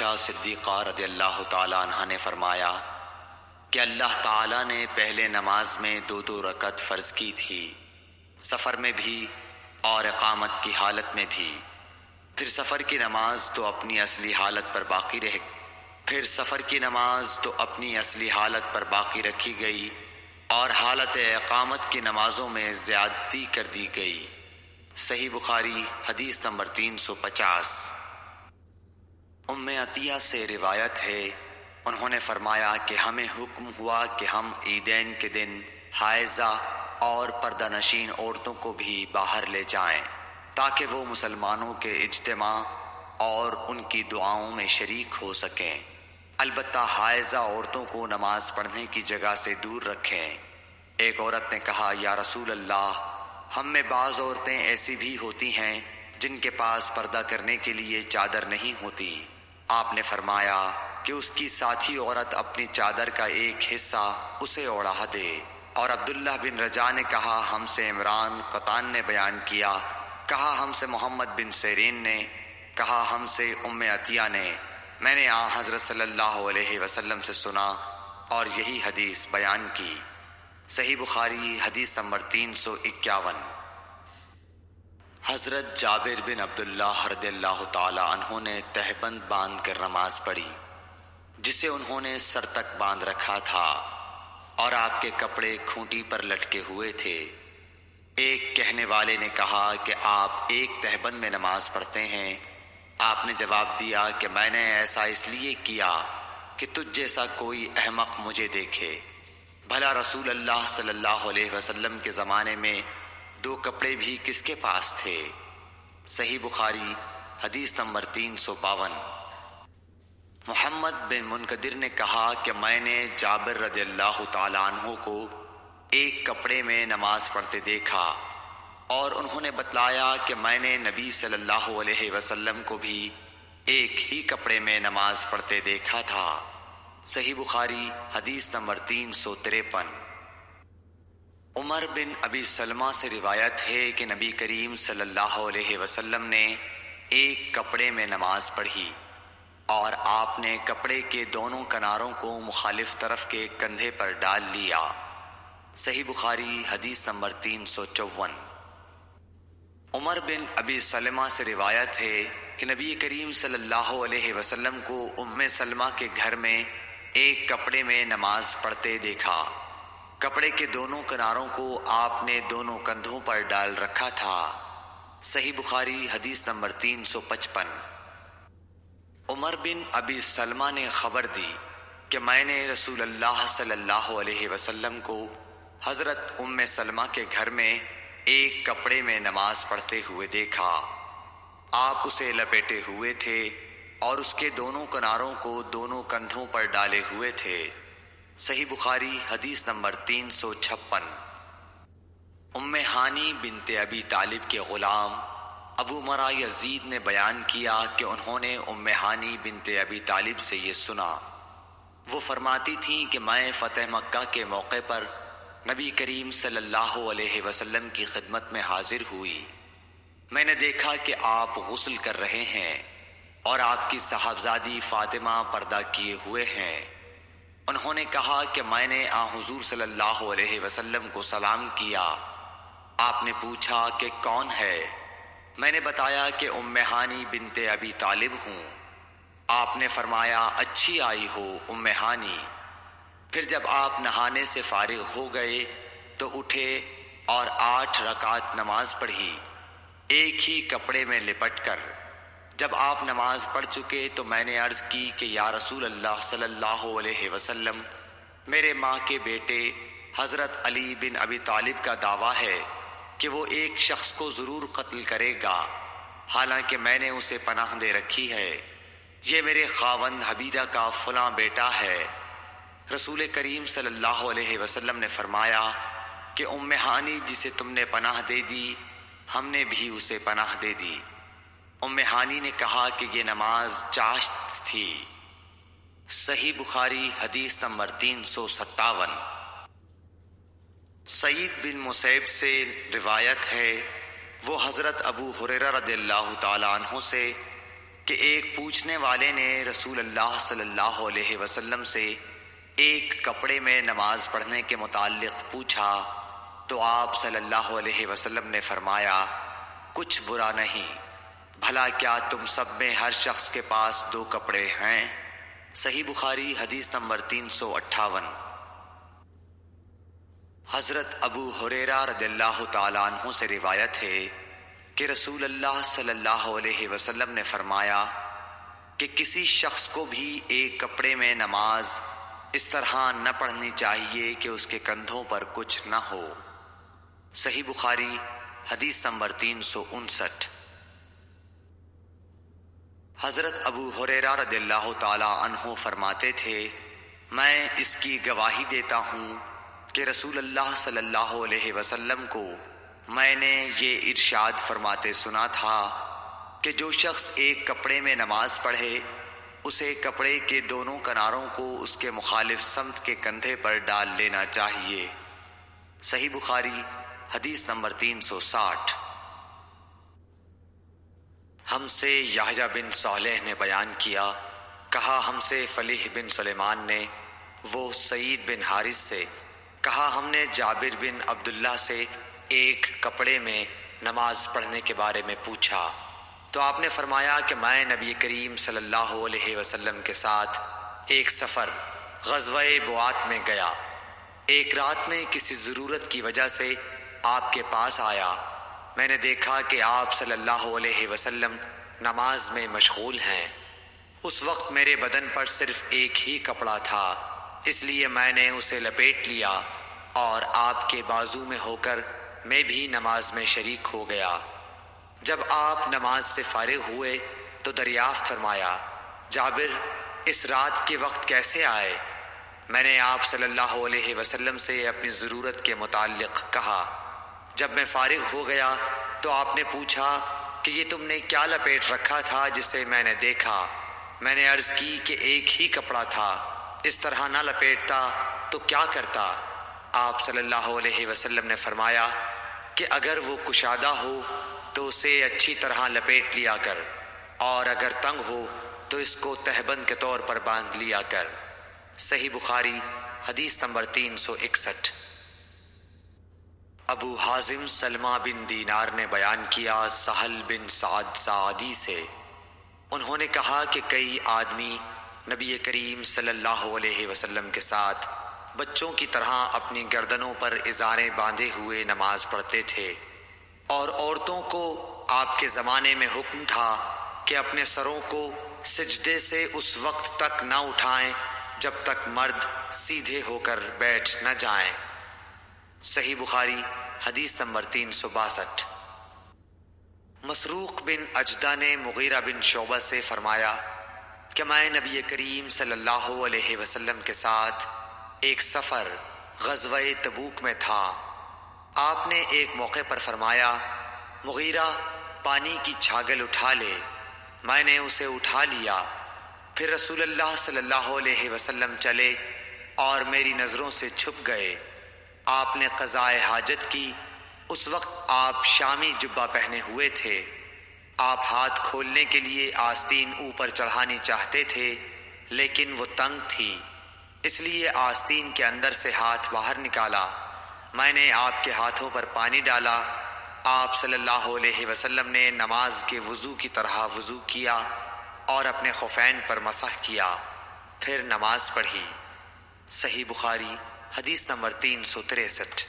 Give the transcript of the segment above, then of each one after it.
عائشہ صدیقہ رضی اللہ تعالیٰ عنہ نے فرمایا کہ اللہ تعالیٰ نے پہلے نماز میں 2 رکعت فرض کی تھی، سفر میں بھی اور اقامت کی حالت میں بھی۔ پھر سفر کی نماز تو اپنی اصلی حالت پر باقی رکھی گئی اور حالت اقامت کی نمازوں میں زیادتی کر دی گئی۔ صحیح بخاری حدیث نمبر 350۔ ام عطیہ سے روایت ہے، انہوں نے فرمایا کہ ہمیں حکم ہوا کہ ہم عیدین کے دن حائضہ اور پردہ نشین عورتوں کو بھی باہر لے جائیں تاکہ وہ مسلمانوں کے اجتماع اور ان کی دعاؤں میں شریک ہو سکیں۔ البتہ حائضہ عورتوں کو نماز پڑھنے کی جگہ سے دور رکھیں۔ ایک عورت نے کہا، یا رسول اللہ، ہم میں بعض عورتیں ایسی بھی ہوتی ہیں جن کے پاس پردہ کرنے کے لیے چادر نہیں ہوتی۔ آپ نے فرمایا کہ اس کی ساتھی عورت اپنی چادر کا ایک حصہ اسے اوڑھا دے۔ اور عبداللہ بن رجاء نے کہا، ہم سے عمران قطان نے بیان کیا، کہا ہم سے محمد بن سیرین نے، کہا ہم سے ام عطیہ نے، میں نے حضرت صلی اللہ علیہ وسلم سے سنا اور یہی حدیث بیان کی۔ صحیح بخاری حدیث نمبر 351۔ حضرت جابر بن عبداللہ رضی اللہ تعالی عنہ نے تہبند باندھ کر نماز پڑھی جسے انہوں نے سر تک باندھ رکھا تھا اور آپ کے کپڑے کھونٹی پر لٹکے ہوئے تھے۔ ایک کہنے والے نے کہا کہ آپ ایک تہبند میں نماز پڑھتے ہیں؟ آپ نے جواب دیا کہ میں نے ایسا اس لیے کیا کہ تجھ جیسا کوئی احمق مجھے دیکھے۔ بھلا رسول اللہ صلی اللہ علیہ وسلم کے زمانے میں 2 کپڑے بھی کس کے پاس تھے؟ صحیح بخاری حدیث نمبر 352۔ محمد بن منقدر نے کہا کہ میں نے جابر رضی اللہ تعالیٰ عنہ کو ایک کپڑے میں نماز پڑھتے دیکھا اور انہوں نے بتلایا کہ میں نے نبی صلی اللہ علیہ وسلم کو بھی ایک ہی کپڑے میں نماز پڑھتے دیکھا تھا۔ صحیح بخاری حدیث نمبر 353۔ عمر بن ابی سلمہ سے روایت ہے کہ نبی کریم صلی اللہ علیہ وسلم نے ایک کپڑے میں نماز پڑھی اور آپ نے کپڑے کے دونوں کناروں کو مخالف طرف کے کندھے پر ڈال لیا۔ صحیح بخاری حدیث نمبر 354۔ عمر بن ابی سلمہ سے روایت ہے کہ نبی کریم صلی اللہ علیہ وسلم کو ام سلمہ کے گھر میں ایک کپڑے میں نماز پڑھتے دیکھا۔ کپڑے کے دونوں کناروں کو آپ نے دونوں کندھوں پر ڈال رکھا تھا۔ صحیح بخاری حدیث نمبر 355۔ عمر بن ابی سلمہ نے خبر دی کہ میں نے رسول اللہ صلی اللہ علیہ وسلم کو حضرت ام سلمہ کے گھر میں ایک کپڑے میں نماز پڑھتے ہوئے دیکھا۔ آپ اسے لپیٹے ہوئے تھے اور اس کے دونوں کناروں کو دونوں کندھوں پر ڈالے ہوئے تھے۔ صحیح بخاری حدیث نمبر 356۔ ام ہانی بنت ابی طالب کے غلام ابو مرہ یزید نے بیان کیا کہ انہوں نے ام ہانی بنت ابی طالب سے یہ سنا۔ وہ فرماتی تھیں کہ میں فتح مکہ کے موقع پر نبی کریم صلی اللہ علیہ وسلم کی خدمت میں حاضر ہوئی۔ میں نے دیکھا کہ آپ غسل کر رہے ہیں اور آپ کی صاحبزادی فاطمہ پردہ کیے ہوئے ہیں۔ انہوں نے کہا کہ میں نے حضور صلی اللہ علیہ وسلم کو سلام کیا۔ آپ نے پوچھا کہ کون ہے؟ میں نے بتایا کہ ام ہانی بنت ابی طالب ہوں۔ آپ نے فرمایا، اچھی آئی ہو ام ہانی۔ پھر جب آپ نہانے سے فارغ ہو گئے تو اٹھے اور 8 رکعت نماز پڑھی ایک ہی کپڑے میں لپٹ کر۔ جب آپ نماز پڑھ چکے تو میں نے عرض کی کہ یا رسول اللہ صلی اللہ علیہ وسلم، میرے ماں کے بیٹے حضرت علی بن ابی طالب کا دعویٰ ہے کہ وہ ایک شخص کو ضرور قتل کرے گا، حالانکہ میں نے اسے پناہ دے رکھی ہے۔ یہ میرے خاوند حبیرہ کا فلاں بیٹا ہے۔ رسول کریم صلی اللہ علیہ وسلم نے فرمایا کہ ام ہانی جسے تم نے پناہ دے دی، ہم نے بھی اسے پناہ دے دی۔ ام ہانی نے کہا کہ یہ نماز چاشت تھی۔ صحیح بخاری حدیث نمبر 357۔ سعید بن مسیب سے روایت ہے، وہ حضرت ابو ہریرہ رضی اللہ تعالی عنہ سے کہ ایک پوچھنے والے نے رسول اللہ صلی اللہ علیہ وسلم سے ایک کپڑے میں نماز پڑھنے کے متعلق پوچھا تو آپ صلی اللہ علیہ وسلم نے فرمایا، کچھ برا نہیں، بھلا کیا تم سب میں ہر شخص کے پاس 2 کپڑے ہیں؟ صحیح بخاری حدیث نمبر 358۔ حضرت ابو ہریرہ رضی اللہ تعالیٰ عنہ سے روایت ہے کہ رسول اللہ صلی اللہ علیہ وسلم نے فرمایا کہ کسی شخص کو بھی ایک کپڑے میں نماز اس طرح نہ پڑھنی چاہیے کہ اس کے کندھوں پر کچھ نہ ہو۔ صحیح بخاری حدیث نمبر 359۔ حضرت ابو ہریرہ رضی اللہ تعالیٰ عنہ فرماتے تھے، میں اس کی گواہی دیتا ہوں کہ رسول اللہ صلی اللہ علیہ وسلم کو میں نے یہ ارشاد فرماتے سنا تھا کہ جو شخص ایک کپڑے میں نماز پڑھے اسے کپڑے کے دونوں کناروں کو اس کے مخالف سمت کے کندھے پر ڈال لینا چاہیے۔ صحیح بخاری حدیث نمبر 360۔ ہم سے یحییٰ بن صالح نے بیان کیا، کہا ہم سے فلیح بن سلیمان نے، وہ سعید بن حارث سے، کہا ہم نے جابر بن عبداللہ سے ایک کپڑے میں نماز پڑھنے کے بارے میں پوچھا تو آپ نے فرمایا کہ میں نبی کریم صلی اللہ علیہ وسلم کے ساتھ ایک سفر غزوہ بوات میں گیا، ایک رات میں کسی ضرورت کی وجہ سے آپ کے پاس آیا، میں نے دیکھا کہ آپ صلی اللہ علیہ وسلم نماز میں مشغول ہیں۔ اس وقت میرے بدن پر صرف ایک ہی کپڑا تھا، اس لیے میں نے اسے لپیٹ لیا اور آپ کے بازو میں ہو کر میں بھی نماز میں شریک ہو گیا۔ جب آپ نماز سے فارغ ہوئے تو دریافت فرمایا، جابر اس رات کے وقت کیسے آئے؟ میں نے آپ صلی اللہ علیہ وسلم سے اپنی ضرورت کے متعلق کہا۔ جب میں فارغ ہو گیا تو آپ نے پوچھا کہ یہ تم نے کیا لپیٹ رکھا تھا جسے میں نے دیکھا؟ میں نے عرض کی کہ ایک ہی کپڑا تھا، اس طرح نہ لپیٹتا تو کیا کرتا؟ آپ صلی اللہ علیہ وسلم نے فرمایا کہ اگر وہ کشادہ ہو تو اسے اچھی طرح لپیٹ لیا کر، اور اگر تنگ ہو تو اس کو تہبند کے طور پر باندھ لیا کر۔ صحیح بخاری حدیث نمبر 361۔ ابو حازم سلمہ بن دینار نے بیان کیا سہل بن سعد سعدی سے، انہوں نے کہا کہ کئی آدمی نبی کریم صلی اللہ علیہ وسلم کے ساتھ بچوں کی طرح اپنی گردنوں پر ازاریں باندھے ہوئے نماز پڑھتے تھے، اور عورتوں کو آپ کے زمانے میں حکم تھا کہ اپنے سروں کو سجدے سے اس وقت تک نہ اٹھائیں جب تک مرد سیدھے ہو کر بیٹھ نہ جائیں۔ صحیح بخاری حدیث نمبر 362۔ مسروق بن اجدہ نے مغیرہ بن شعبہ سے فرمایا کہ میں نبی کریم صلی اللہ علیہ وسلم کے ساتھ ایک سفر غزوہ تبوک میں تھا۔ آپ نے ایک موقع پر فرمایا، مغیرہ پانی کی چھاگل اٹھا لے۔ میں نے اسے اٹھا لیا، پھر رسول اللہ صلی اللہ علیہ وسلم چلے اور میری نظروں سے چھپ گئے۔ آپ نے قضاء حاجت کی، اس وقت آپ شامی جبہ پہنے ہوئے تھے۔ آپ ہاتھ کھولنے کے لیے آستین اوپر چڑھانی چاہتے تھے لیکن وہ تنگ تھی، اس لیے آستین کے اندر سے ہاتھ باہر نکالا۔ میں نے آپ کے ہاتھوں پر پانی ڈالا۔ آپ صلی اللہ علیہ وسلم نے نماز کے وضو کی طرح وضو کیا اور اپنے خفین پر مسح کیا، پھر نماز پڑھی۔ صحیح بخاری حدیث نمبر 363۔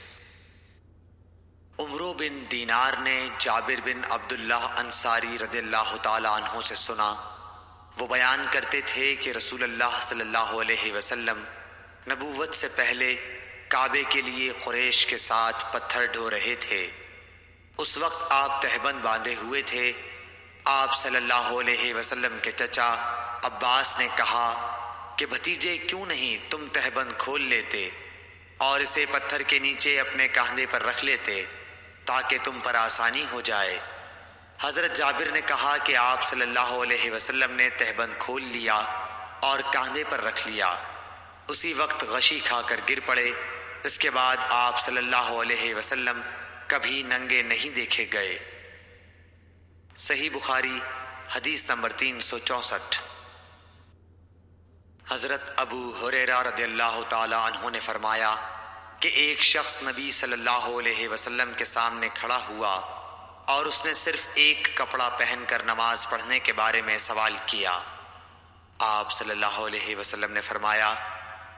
عمرو بن دینار نے جابر بن عبداللہ انصاری رضی اللہ تعالیٰ عنہ سے سنا، وہ بیان کرتے تھے کہ رسول اللہ صلی اللہ علیہ وسلم نبوت سے پہلے کعبے کے لیے قریش کے ساتھ پتھر ڈھو رہے تھے۔ اس وقت آپ تہبند باندھے ہوئے تھے۔ آپ صلی اللہ علیہ وسلم کے چچا عباس نے کہا کہ بھتیجے کیوں نہیں تم تہبند کھول لیتے اور اسے پتھر کے نیچے اپنے کاندھے پر رکھ لیتے تاکہ تم پر آسانی ہو جائے۔ حضرت جابر نے کہا کہ آپ صلی اللہ علیہ وسلم نے تہبند کھول لیا اور کاندھے پر رکھ لیا، اسی وقت غشی کھا کر گر پڑے۔ اس کے بعد آپ صلی اللہ علیہ وسلم کبھی ننگے نہیں دیکھے گئے۔ صحیح بخاری حدیث نمبر 364۔ حضرت ابو ہریرہ رضی اللہ تعالی عنہ نے فرمایا کہ ایک شخص نبی صلی اللہ علیہ وسلم کے سامنے کھڑا ہوا اور اس نے صرف ایک کپڑا پہن کر نماز پڑھنے کے بارے میں سوال کیا۔ آپ صلی اللہ علیہ وسلم نے فرمایا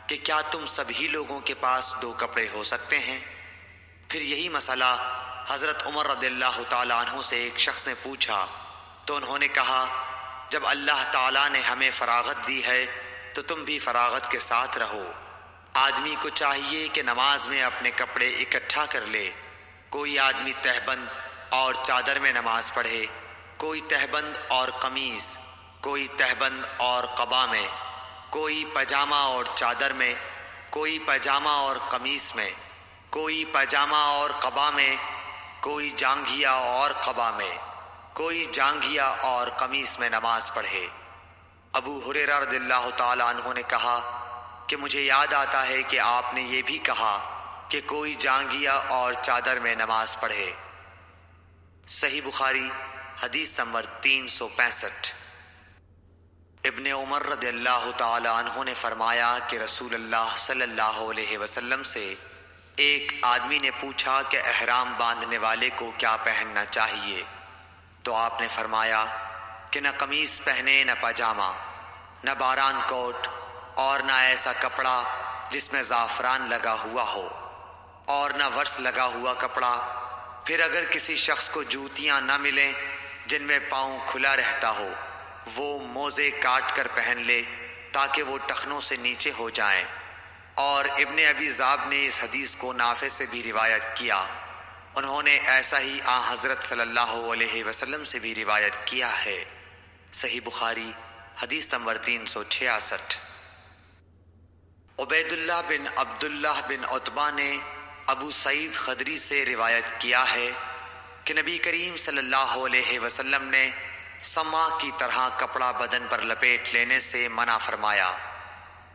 کہ کیا تم سبھی لوگوں کے پاس 2 کپڑے ہو سکتے ہیں؟ پھر یہی مسئلہ حضرت عمر رضی اللہ تعالی عنہ سے ایک شخص نے پوچھا تو انہوں نے کہا جب اللہ تعالیٰ نے ہمیں فراغت دی ہے تو تم بھی فراغت کے ساتھ رہو۔ آدمی کو چاہیے کہ نماز میں اپنے کپڑے اکٹھا کر لے۔ کوئی آدمی تہبند اور چادر میں نماز پڑھے، کوئی تہبند اور قمیص، کوئی تہبند اور قبا میں، کوئی پاجامہ اور چادر میں، کوئی پاجامہ اور قمیص میں، کوئی پاجامہ اور قبا میں، کوئی جانگھیا اور قبا میں، کوئی جانگھیا اور قمیص میں نماز پڑھے۔ ابو ہریرہ رضی اللہ تعالی عنہ نے کہا کہ مجھے یاد آتا ہے کہ آپ نے یہ بھی کہا کہ کوئی جانگھیا اور چادر میں نماز پڑھے۔ صحیح بخاری حدیث نمبر 365۔ ابن عمر رضی اللہ تعالی عنہ نے فرمایا کہ رسول اللہ صلی اللہ علیہ وسلم سے ایک آدمی نے پوچھا کہ احرام باندھنے والے کو کیا پہننا چاہیے؟ تو آپ نے فرمایا کہ نہ قمیص پہنے نہ پاجامہ، نہ باران کوٹ اور نہ ایسا کپڑا جس میں زعفران لگا ہوا ہو، اور نہ ورس لگا ہوا کپڑا۔ پھر اگر کسی شخص کو جوتیاں نہ ملیں جن میں پاؤں کھلا رہتا ہو، وہ موزے کاٹ کر پہن لے تاکہ وہ ٹخنوں سے نیچے ہو جائیں۔ اور ابن ابی ذئب نے اس حدیث کو نافع سے بھی روایت کیا، انہوں نے ایسا ہی حضرت صلی اللہ علیہ وسلم سے بھی روایت کیا ہے۔ صحیح بخاری حدیث نمبر 366۔ عبید اللہ بن عبداللہ بن عتبہ نے ابو سعید خدری سے روایت کیا ہے کہ نبی کریم صلی اللہ علیہ وسلم نے سما کی طرح کپڑا بدن پر لپیٹ لینے سے منع فرمایا،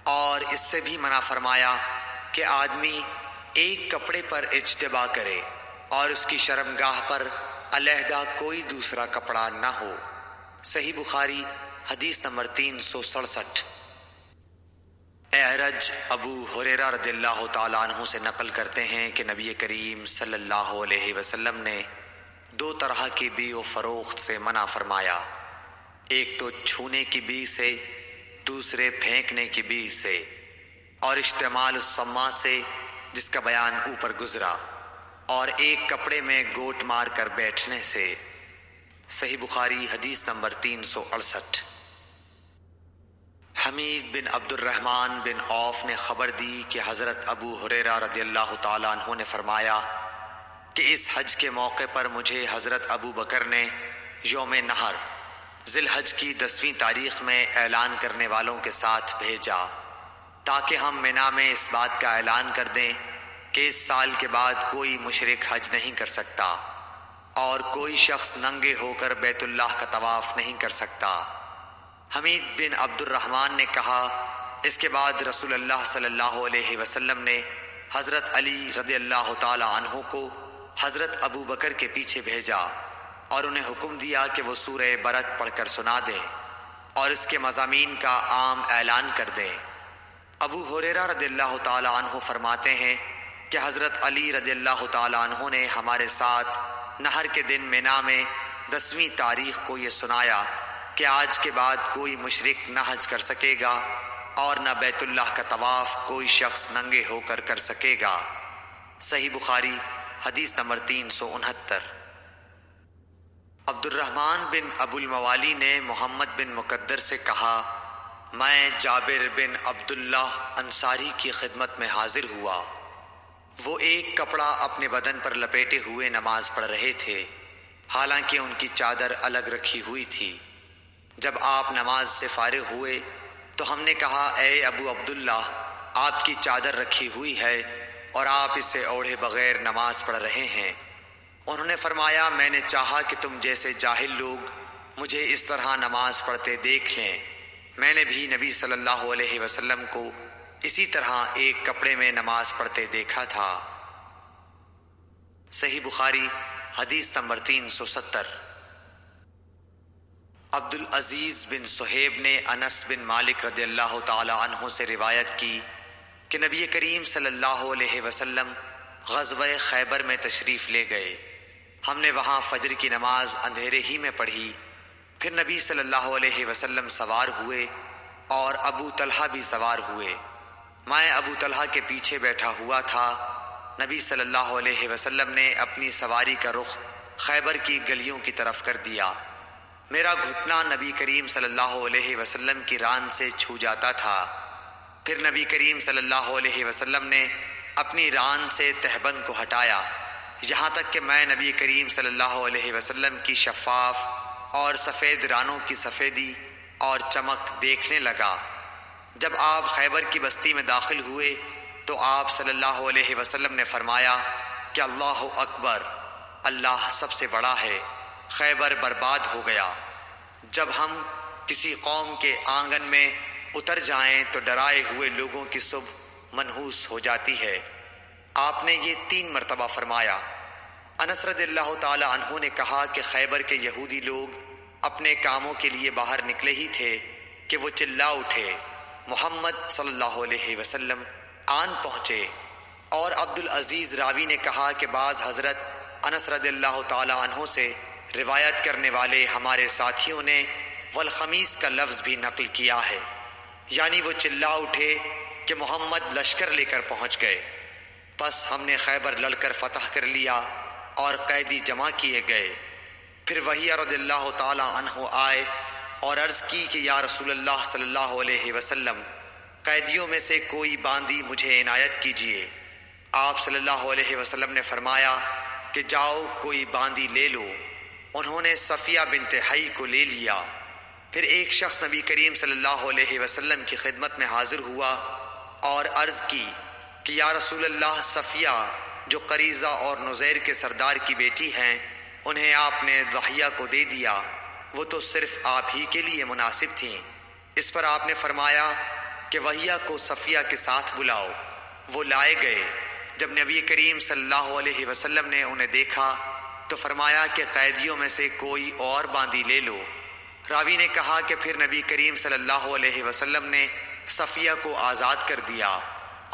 اور اس سے بھی منع فرمایا کہ آدمی ایک کپڑے پر اجتبا کرے اور اس کی شرمگاہ پر علیحدہ کوئی دوسرا کپڑا نہ ہو۔ صحیح بخاری حدیث نمبر 367۔ اعرج ابو ہریرہ رضی اللہ تعالیٰ عنہ سے نقل کرتے ہیں کہ نبی کریم صلی اللہ علیہ وسلم نے 2 طرح کی بیع و فروخت سے منع فرمایا، ایک تو چھونے کی بیع سے، دوسرے پھینکنے کی بیع سے، اور اشتعمال السما سے جس کا بیان اوپر گزرا، اور ایک کپڑے میں گوٹ مار کر بیٹھنے سے۔ صحیح بخاری حدیث نمبر 368۔ حمید بن عبد الرحمن بن عوف نے خبر دی کہ حضرت ابو ہریرہ رضی اللہ تعالیٰ عنہ نے فرمایا کہ اس حج کے موقع پر مجھے حضرت ابو بکر نے یوم نحر ذی الحج کی 10ویں تاریخ میں اعلان کرنے والوں کے ساتھ بھیجا تاکہ ہم منا میں اس بات کا اعلان کر دیں کہ اس سال کے بعد کوئی مشرک حج نہیں کر سکتا اور کوئی شخص ننگے ہو کر بیت اللہ کا طواف نہیں کر سکتا۔ حمید بن عبد الرحمن نے کہا اس کے بعد رسول اللہ صلی اللہ علیہ وسلم نے حضرت علی رضی اللہ تعالی عنہ کو حضرت ابو بکر کے پیچھے بھیجا اور انہیں حکم دیا کہ وہ سورہ برت پڑھ کر سنا دیں اور اس کے مضامین کا عام اعلان کر دیں۔ ابو ہریرہ رضی اللہ تعالی عنہ فرماتے ہیں کہ حضرت علی رضی اللہ تعالی عنہ نے ہمارے ساتھ نہر کے دن منا میں 10ویں تاریخ کو یہ سنایا کہ آج کے بعد کوئی مشرک نہ حج کر سکے گا اور نہ بیت اللہ کا طواف کوئی شخص ننگے ہو کر کر سکے گا۔ صحیح بخاری حدیث نمبر 369۔ عبد الرحمن بن ابو الموالی نے محمد بن مقدر سے کہا میں جابر بن عبداللہ انصاری کی خدمت میں حاضر ہوا، وہ ایک کپڑا اپنے بدن پر لپیٹے ہوئے نماز پڑھ رہے تھے، حالانکہ ان کی چادر الگ رکھی ہوئی تھی۔ جب آپ نماز سے فارغ ہوئے تو ہم نے کہا اے ابو عبداللہ، آپ کی چادر رکھی ہوئی ہے اور آپ اسے اوڑھے بغیر نماز پڑھ رہے ہیں۔ انہوں نے فرمایا میں نے چاہا کہ تم جیسے جاہل لوگ مجھے اس طرح نماز پڑھتے دیکھ لیں، میں نے بھی نبی صلی اللہ علیہ وسلم کو اسی طرح ایک کپڑے میں نماز پڑھتے دیکھا تھا۔ صحیح بخاری حدیث نمبر 370۔ عبدالعزیز بن صہیب نے انس بن مالک رضی اللہ تعالی عنہ سے روایت کی کہ نبی کریم صلی اللہ علیہ وسلم غزوہ خیبر میں تشریف لے گئے۔ ہم نے وہاں فجر کی نماز اندھیرے ہی میں پڑھی۔ پھر نبی صلی اللہ علیہ وسلم سوار ہوئے اور ابو طلحہ بھی سوار ہوئے۔ میں ابو طلحہ کے پیچھے بیٹھا ہوا تھا۔ نبی صلی اللہ علیہ وسلم نے اپنی سواری کا رخ خیبر کی گلیوں کی طرف کر دیا۔ میرا گھٹنا نبی کریم صلی اللہ علیہ وسلم کی ران سے چھو جاتا تھا۔ پھر نبی کریم صلی اللہ علیہ وسلم نے اپنی ران سے تہبند کو ہٹایا، یہاں تک کہ میں نبی کریم صلی اللہ علیہ وسلم کی شفاف اور سفید رانوں کی سفیدی اور چمک دیکھنے لگا۔ جب آپ خیبر کی بستی میں داخل ہوئے تو آپ صلی اللہ علیہ وسلم نے فرمایا کہ اللہ اکبر، اللہ سب سے بڑا ہے، خیبر برباد ہو گیا۔ جب ہم کسی قوم کے آنگن میں اتر جائیں تو ڈرائے ہوئے لوگوں کی صبح منحوس ہو جاتی ہے۔ آپ نے یہ 3 مرتبہ فرمایا۔ انس رضی اللہ تعالی عنہ نے کہا کہ خیبر کے یہودی لوگ اپنے کاموں کے لیے باہر نکلے ہی تھے کہ وہ چلا اٹھے، محمد صلی اللہ علیہ وسلم آن پہنچے۔ اور عبدالعزیز راوی نے کہا کہ بعض حضرت انس رضی اللہ تعالی عنہ سے روایت کرنے والے ہمارے ساتھیوں نے والخمیس کا لفظ بھی نقل کیا ہے، یعنی وہ چلا اٹھے کہ محمد لشکر لے کر پہنچ گئے۔ پس ہم نے خیبر لڑ کر فتح کر لیا اور قیدی جمع کیے گئے۔ پھر وحی رضی اللہ تعالی عنہ آئے اور عرض کی کہ یا رسول اللہ صلی اللہ علیہ وسلم، قیدیوں میں سے کوئی باندی مجھے عنایت کیجیے۔ آپ صلی اللہ علیہ وسلم نے فرمایا کہ جاؤ کوئی باندی لے لو۔ انہوں نے صفیہ بنت حی کو لے لیا۔ پھر ایک شخص نبی کریم صلی اللہ علیہ وسلم کی خدمت میں حاضر ہوا اور عرض کی کہ یا رسول اللہ، صفیہ جو قریظہ اور نزیر کے سردار کی بیٹی ہیں، انہیں آپ نے ضحیہ کو دے دیا، وہ تو صرف آپ ہی کے لیے مناسب تھیں۔ اس پر آپ نے فرمایا کہ وحیہ کو صفیہ کے ساتھ بلاؤ۔ وہ لائے گئے۔ جب نبی کریم صلی اللہ علیہ وسلم نے انہیں دیکھا تو فرمایا کہ قیدیوں میں سے کوئی اور باندی لے لو۔ راوی نے کہا کہ پھر نبی کریم صلی اللہ علیہ وسلم نے صفیہ کو آزاد کر دیا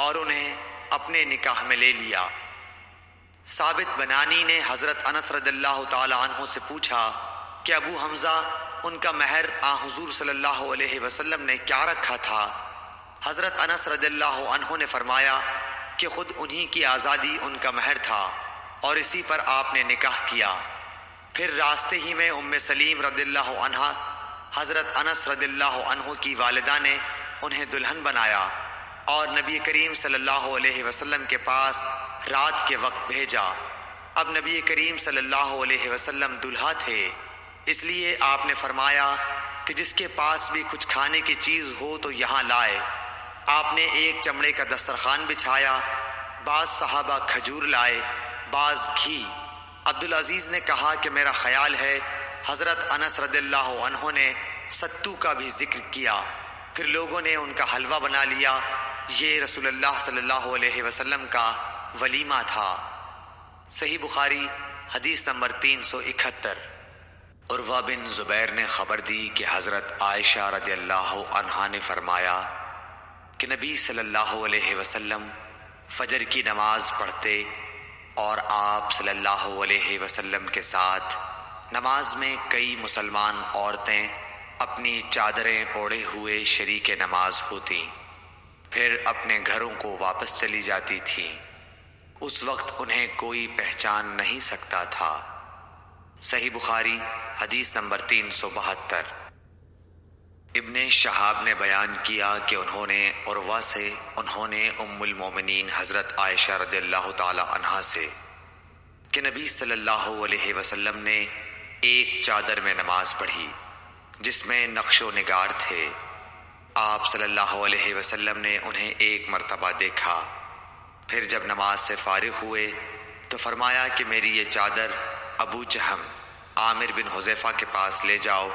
اور انہیں اپنے نکاح میں لے لیا۔ ثابت بنانی نے حضرت انس رضی اللہ تعالی عنہ سے پوچھا کہ ابو حمزہ، ان کا مہر حضور صلی اللہ علیہ وسلم نے کیا رکھا تھا؟ حضرت انس رضی اللہ عنہ نے فرمایا کہ خود انہی کی آزادی ان کا مہر تھا اور اسی پر آپ نے نکاح کیا۔ پھر راستے ہی میں ام سلیم رضی اللہ عنہ، حضرت انس رضی اللہ عنہ کی والدہ نے انہیں دلہن بنایا اور نبی کریم صلی اللہ علیہ وسلم کے پاس رات کے وقت بھیجا۔ اب نبی کریم صلی اللہ علیہ وسلم دلہا تھے، اس لیے آپ نے فرمایا کہ جس کے پاس بھی کچھ کھانے کی چیز ہو تو یہاں لائے۔ آپ نے ایک چمڑے کا دسترخوان بچھایا، بعض صحابہ کھجور لائے، بعض گھی۔ عبدالعزیز نے کہا کہ میرا خیال ہے حضرت انس رضی اللہ عنہ نے ستو کا بھی ذکر کیا۔ پھر لوگوں نے ان کا حلوہ بنا لیا۔ یہ رسول اللہ صلی اللہ علیہ وسلم کا ولیمہ تھا۔ صحیح بخاری حدیث نمبر 371۔ عروہ بن زبیر نے خبر دی کہ حضرت عائشہ رضی اللہ عنہا نے فرمایا کہ نبی صلی اللہ علیہ وسلم فجر کی نماز پڑھتے اور آپ صلی اللہ علیہ وسلم کے ساتھ نماز میں کئی مسلمان عورتیں اپنی چادریں اوڑھے ہوئے شریک نماز ہوتیں، پھر اپنے گھروں کو واپس چلی جاتی تھیں۔ اس وقت انہیں کوئی پہچان نہیں سکتا تھا۔ صحیح بخاری حدیث نمبر 372۔ ابن شہاب نے بیان کیا کہ انہوں نے عروہ سے، انہوں نے ام المومنین حضرت عائشہ رضی اللہ تعالی عنہا سے کہ نبی صلی اللہ علیہ وسلم نے ایک چادر میں نماز پڑھی جس میں نقش و نگار تھے۔ آپ صلی اللہ علیہ وسلم نے انہیں ایک مرتبہ دیکھا، پھر جب نماز سے فارغ ہوئے تو فرمایا کہ میری یہ چادر ابو جہم عامر بن حذیفہ کے پاس لے جاؤ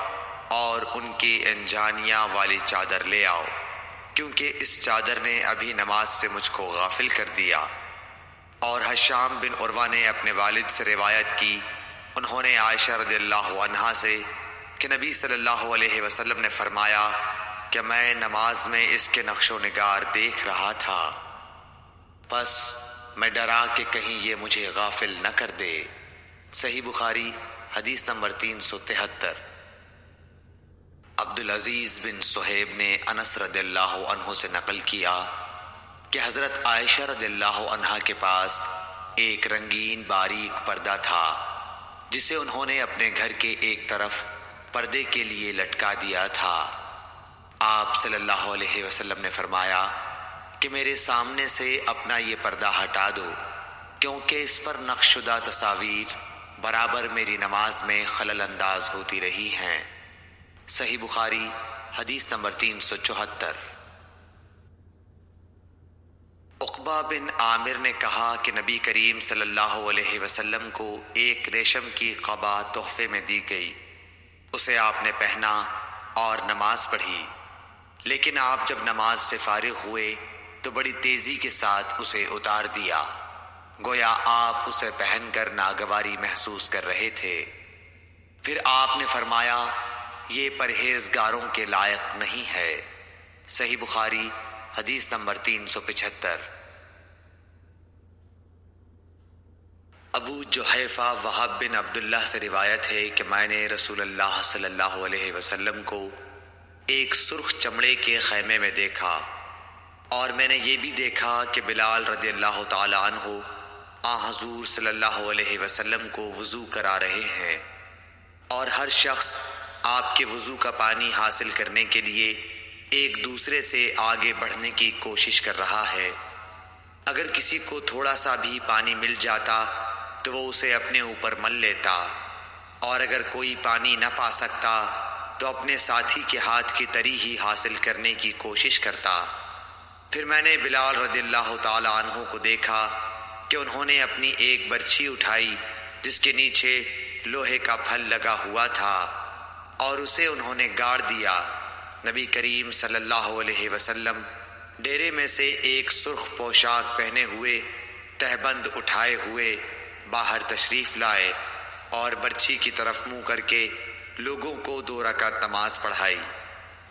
اور ان کی انجانیہ والی چادر لے آؤ، کیونکہ اس چادر نے ابھی نماز سے مجھ کو غافل کر دیا۔ اور ہشام بن عروہ نے اپنے والد سے روایت کی، انہوں نے عائشہ رضی اللہ عنہا سے کہ نبی صلی اللہ علیہ وسلم نے فرمایا کہ میں نماز میں اس کے نقش و نگار دیکھ رہا تھا، پس میں ڈرا کہ کہیں یہ مجھے غافل نہ کر دے۔ صحیح بخاری حدیث نمبر 373۔ عبدالعزیز بن صہیب نے انس رضی اللہ عنہ سے نقل کیا کہ حضرت عائشہ رضی اللہ عنہا کے پاس ایک رنگین باریک پردہ تھا جسے انہوں نے اپنے گھر کے ایک طرف پردے کے لیے لٹکا دیا تھا۔ آپ صلی اللہ علیہ وسلم نے فرمایا کہ میرے سامنے سے اپنا یہ پردہ ہٹا دو، کیونکہ اس پر نقش شدہ تصاویر برابر میری نماز میں خلل انداز ہوتی رہی ہیں۔ صحیح بخاری حدیث نمبر 374۔ عقبہ بن عامر نے کہا کہ نبی کریم صلی اللہ علیہ وسلم کو ایک ریشم کی قبا تحفے میں دی گئی، اسے آپ نے پہنا اور نماز پڑھی، لیکن آپ جب نماز سے فارغ ہوئے تو بڑی تیزی کے ساتھ اسے اتار دیا، گویا آپ اسے پہن کر ناگواری محسوس کر رہے تھے۔ پھر آپ نے فرمایا یہ پرہیزگاروں کے لائق نہیں ہے۔ صحیح بخاری حدیث نمبر 375۔ ابو جحیفہ وہب بن عبداللہ سے روایت ہے کہ میں نے رسول اللہ صلی اللہ علیہ وسلم کو ایک سرخ چمڑے کے خیمے میں دیکھا، اور میں نے یہ بھی دیکھا کہ بلال رضی اللہ تعالی عنہ حضور صلی اللہ علیہ وسلم کو وضو کرا رہے ہیں، اور ہر شخص آپ کے وضو کا پانی حاصل کرنے کے لیے ایک دوسرے سے آگے بڑھنے کی کوشش کر رہا ہے۔ اگر کسی کو تھوڑا سا بھی پانی مل جاتا تو وہ اسے اپنے اوپر مل لیتا، اور اگر کوئی پانی نہ پا سکتا تو اپنے ساتھی کے ہاتھ کی تری ہی حاصل کرنے کی کوشش کرتا۔ پھر میں نے بلال رضی اللہ تعالی عنہ کو دیکھا کہ انہوں نے اپنی ایک برچھی اٹھائی جس کے نیچے لوہے کا پھل لگا ہوا تھا، اور اسے انہوں نے گاڑ دیا۔ نبی کریم صلی اللہ علیہ وسلم ڈیرے میں سے ایک سرخ پوشاک پہنے ہوئے تہبند اٹھائے ہوئے باہر تشریف لائے اور برچھی کی طرف منہ کر کے لوگوں کو 2 رکعت نماز پڑھائی۔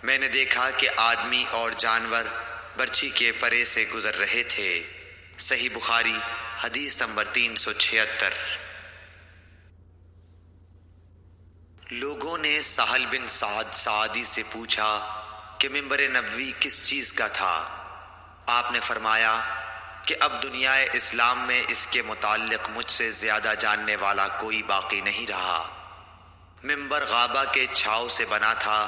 میں نے دیکھا کہ آدمی اور جانور برچھی کے پرے سے گزر رہے تھے۔ صحیح بخاری حدیث نمبر 376۔ لوگوں نے سہل بن سعد سعدی سے پوچھا کہ منبر نبوی کس چیز کا تھا؟ آپ نے فرمایا کہ اب دنیا اسلام میں اس کے متعلق مجھ سے زیادہ جاننے والا کوئی باقی نہیں رہا۔ منبر غابہ کے چھاؤ سے بنا تھا،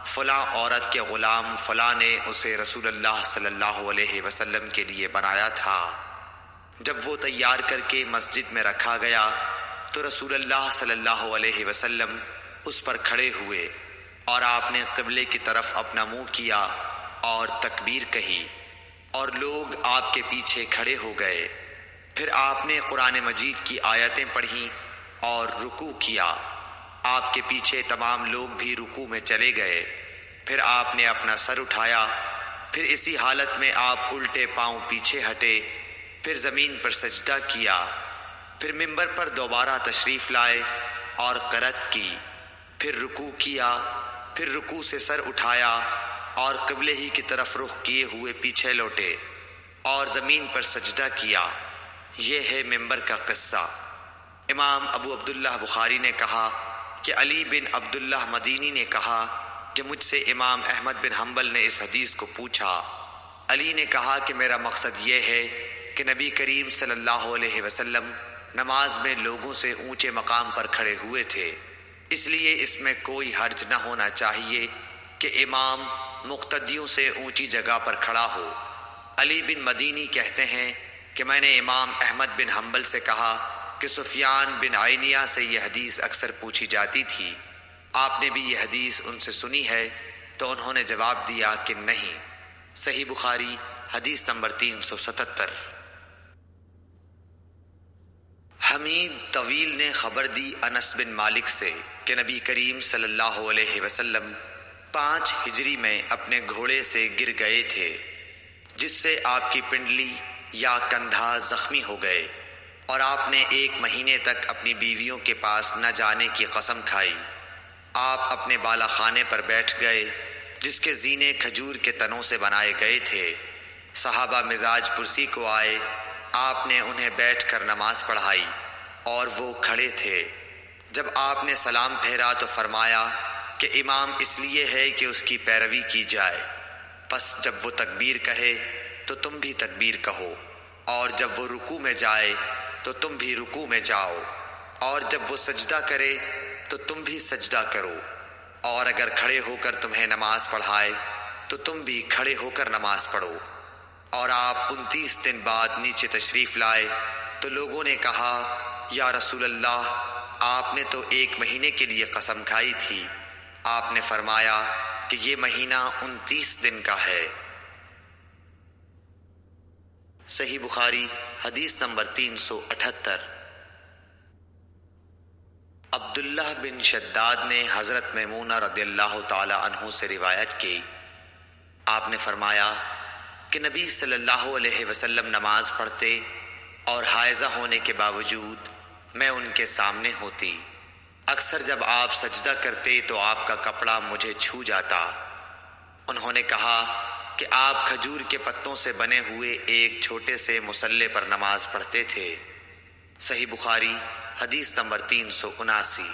فلاں عورت کے غلام فلاں نے اسے رسول اللہ صلی اللہ علیہ وسلم کے لیے بنایا تھا۔ جب وہ تیار کر کے مسجد میں رکھا گیا تو رسول اللہ صلی اللہ علیہ وسلم اس پر کھڑے ہوئے، اور آپ نے قبلے کی طرف اپنا منہ کیا اور تکبیر کہی، اور لوگ آپ کے پیچھے کھڑے ہو گئے۔ پھر آپ نے قرآن مجید کی آیتیں پڑھیں اور رکوع کیا۔ آپ کے پیچھے تمام لوگ بھی رکوع میں چلے گئے۔ پھر آپ نے اپنا سر اٹھایا، پھر اسی حالت میں آپ الٹے پاؤں پیچھے ہٹے، پھر زمین پر سجدہ کیا، پھر منبر پر دوبارہ تشریف لائے اور قرأت کی، پھر رکوع کیا، پھر رکوع سے سر اٹھایا اور قبلے ہی کی طرف رخ کیے ہوئے پیچھے لوٹے اور زمین پر سجدہ کیا۔ یہ ہے منبر کا قصہ۔ امام ابو عبداللہ بخاری نے کہا کہ علی بن عبداللہ مدینی نے کہا کہ مجھ سے امام احمد بن حنبل نے اس حدیث کو پوچھا۔ علی نے کہا کہ میرا مقصد یہ ہے کہ نبی کریم صلی اللہ علیہ وسلم نماز میں لوگوں سے اونچے مقام پر کھڑے ہوئے تھے، اس لیے اس میں کوئی حرج نہ ہونا چاہیے کہ امام مقتدیوں سے اونچی جگہ پر کھڑا ہو۔ علی بن مدینی کہتے ہیں کہ میں نے امام احمد بن حنبل سے کہا کہ سفیان بن عینیہ سے یہ حدیث اکثر پوچھی جاتی تھی، آپ نے بھی یہ حدیث ان سے سنی ہے؟ تو انہوں نے جواب دیا کہ نہیں۔ صحیح بخاری حدیث نمبر 377۔ حمید طویل نے خبر دی انس بن مالک سے کہ نبی کریم صلی اللہ علیہ وسلم 5 ہجری میں اپنے گھوڑے سے گر گئے تھے، جس سے آپ کی پنڈلی یا کندھا زخمی ہو گئے، اور آپ نے 1 مہینے تک اپنی بیویوں کے پاس نہ جانے کی قسم کھائی۔ آپ اپنے بالا خانے پر بیٹھ گئے جس کے زینے کھجور کے تنوں سے بنائے گئے تھے۔ صحابہ مزاج پرسی کو آئے، آپ نے انہیں بیٹھ کر نماز پڑھائی اور وہ کھڑے تھے۔ جب آپ نے سلام پھیرا تو فرمایا کہ امام اس لیے ہے کہ اس کی پیروی کی جائے، پس جب وہ تکبیر کہے تو تم بھی تکبیر کہو، اور جب وہ رکوع میں جائے تو تم بھی رکوع میں جاؤ، اور جب وہ سجدہ کرے تو تم بھی سجدہ کرو، اور اگر کھڑے ہو کر تمہیں نماز پڑھائے تو تم بھی کھڑے ہو کر نماز پڑھو۔ اور آپ 29 دن بعد نیچے تشریف لائے تو لوگوں نے کہا، یا رسول اللہ، آپ نے تو 1 مہینے کے لیے قسم کھائی تھی۔ آپ نے فرمایا کہ یہ مہینہ 29 دن کا ہے۔ صحیح بخاری حدیث نمبر 378۔ عبداللہ بن شداد نے حضرت میمونہ رضی اللہ تعالی عنہ سے روایت کی، آپ نے فرمایا کہ نبی صلی اللہ علیہ وسلم نماز پڑھتے اور حائضہ ہونے کے باوجود میں ان کے سامنے ہوتی۔ اکثر جب آپ سجدہ کرتے تو آپ کا کپڑا مجھے چھو جاتا۔ انہوں نے کہا کہ آپ کھجور کے پتوں سے بنے ہوئے ایک چھوٹے سے مصلے پر نماز پڑھتے تھے۔ صحیح بخاری حدیث نمبر 379۔